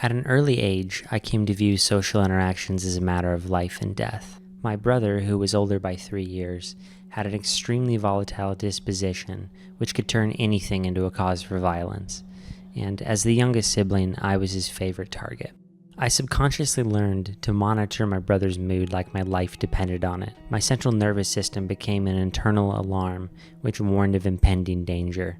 At an early age, I came to view social interactions as a matter of life and death. My brother, who was older by 3 years, had an extremely volatile disposition, which could turn anything into a cause for violence. And as the youngest sibling, I was his favorite target. I subconsciously learned to monitor my brother's mood like my life depended on it. My central nervous system became an internal alarm, which warned of impending danger.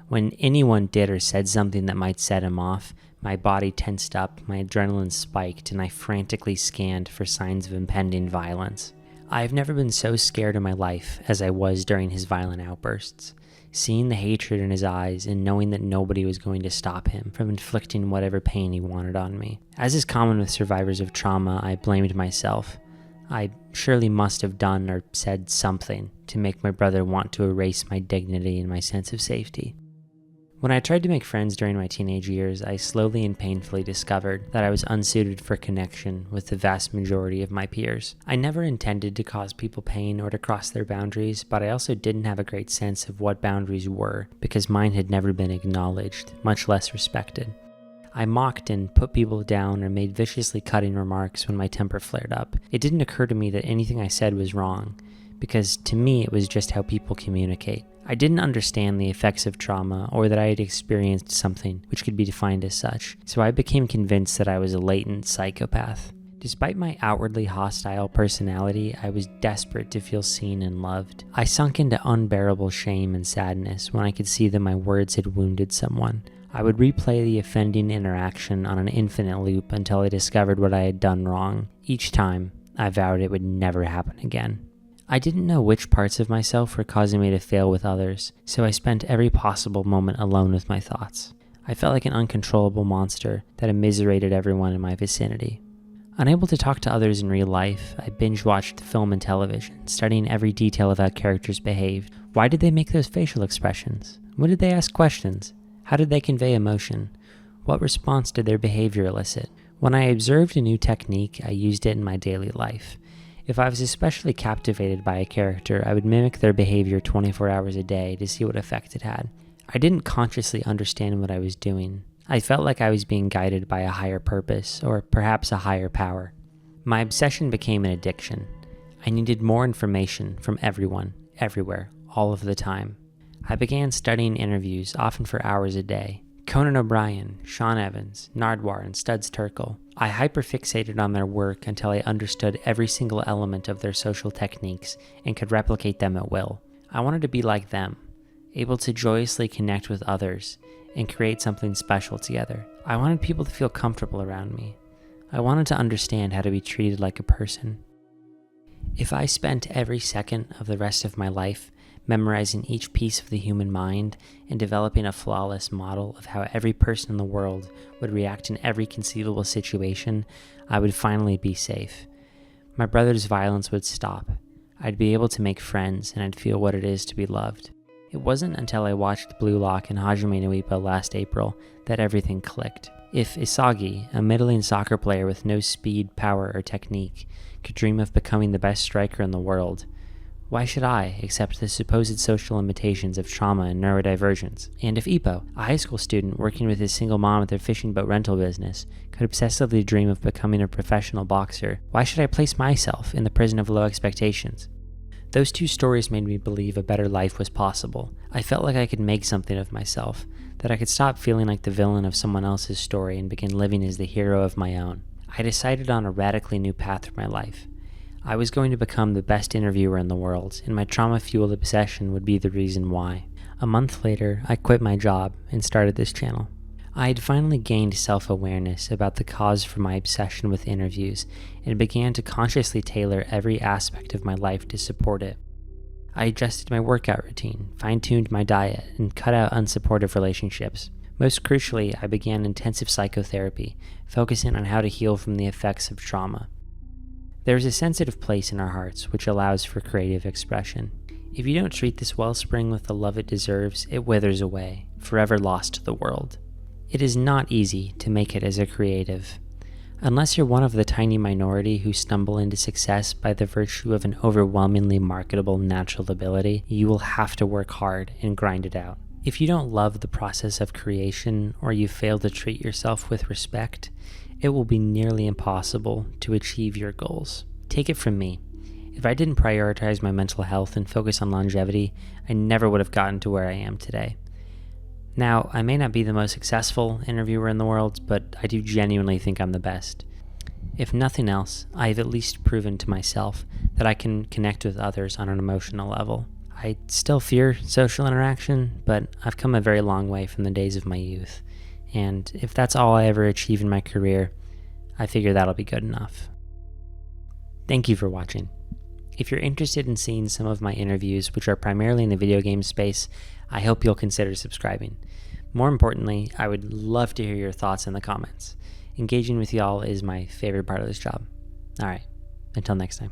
When anyone did or said something that might set him off, my body tensed up, my adrenaline spiked, and I frantically scanned for signs of impending violence. I've never been so scared in my life as I was during his violent outbursts. Seeing the hatred in his eyes and knowing that nobody was going to stop him from inflicting whatever pain he wanted on me. As is common with survivors of trauma, I blamed myself. I surely must have done or said something to make my brother want to erase my dignity and my sense of safety. When I tried to make friends during my teenage years, I slowly and painfully discovered that I was unsuited for connection with the vast majority of my peers. I never intended to cause people pain or to cross their boundaries, but I also didn't have a great sense of what boundaries were because mine had never been acknowledged, much less respected. I mocked and put people down or made viciously cutting remarks when my temper flared up. It didn't occur to me that anything I said was wrong, because to me it was just how people communicate. I didn't understand the effects of trauma or that I had experienced something which could be defined as such, so I became convinced that I was a latent psychopath. Despite my outwardly hostile personality, I was desperate to feel seen and loved. I sunk into unbearable shame and sadness when I could see that my words had wounded someone. I would replay the offending interaction on an infinite loop until I discovered what I had done wrong. Each time, I vowed it would never happen again. I didn't know which parts of myself were causing me to fail with others, so I spent every possible moment alone with my thoughts. I felt like an uncontrollable monster that immiserated everyone in my vicinity. Unable to talk to others in real life, I binge-watched film and television, studying every detail of how characters behaved. Why did they make those facial expressions? When did they ask questions? How did they convey emotion? What response did their behavior elicit? When I observed a new technique, I used it in my daily life. If I was especially captivated by a character, I would mimic their behavior 24 hours a day to see what effect it had. I didn't consciously understand what I was doing. I felt like I was being guided by a higher purpose, or perhaps a higher power. My obsession became an addiction. I needed more information from everyone, everywhere, all of the time. I began studying interviews, often for hours a day. Conan O'Brien, Sean Evans, Nardwuar, and Studs Terkel. I hyperfixated on their work until I understood every single element of their social techniques and could replicate them at will. I wanted to be like them, able to joyously connect with others and create something special together. I wanted people to feel comfortable around me. I wanted to understand how to be treated like a person. If I spent every second of the rest of my life memorizing each piece of the human mind and developing a flawless model of how every person in the world would react in every conceivable situation, I would finally be safe. My brother's violence would stop. I'd be able to make friends, and I'd feel what it is to be loved. It wasn't until I watched Blue Lock and Hajime no Ippo last April that everything clicked. If Isagi, a middling soccer player with no speed, power, or technique, could dream of becoming the best striker in the world, why should I accept the supposed social limitations of trauma and neurodivergence? And if Ippo, a high school student working with his single mom at their fishing boat rental business, could obsessively dream of becoming a professional boxer, why should I place myself in the prison of low expectations? Those two stories made me believe a better life was possible. I felt like I could make something of myself, that I could stop feeling like the villain of someone else's story and begin living as the hero of my own. I decided on a radically new path for my life. I was going to become the best interviewer in the world, and my trauma-fueled obsession would be the reason why. A month later, I quit my job and started this channel. I had finally gained self-awareness about the cause for my obsession with interviews and began to consciously tailor every aspect of my life to support it. I adjusted my workout routine, fine-tuned my diet, and cut out unsupportive relationships. Most crucially, I began intensive psychotherapy, focusing on how to heal from the effects of trauma. There is a sensitive place in our hearts which allows for creative expression. If you don't treat this wellspring with the love it deserves, it withers away, forever lost to the world. It is not easy to make it as a creative. Unless you're one of the tiny minority who stumble into success by the virtue of an overwhelmingly marketable natural ability, you will have to work hard and grind it out. If you don't love the process of creation or you fail to treat yourself with respect, it will be nearly impossible to achieve your goals. Take it from me. If I didn't prioritize my mental health and focus on longevity, I never would have gotten to where I am today. Now, I may not be the most successful interviewer in the world, but I do genuinely think I'm the best. If nothing else, I have at least proven to myself that I can connect with others on an emotional level. I still fear social interaction, but I've come a very long way from the days of my youth. And if that's all I ever achieve in my career, I figure that'll be good enough. Thank you for watching. If you're interested in seeing some of my interviews, which are primarily in the video game space, I hope you'll consider subscribing. More importantly, I would love to hear your thoughts in the comments. Engaging with y'all is my favorite part of this job. All right, until next time.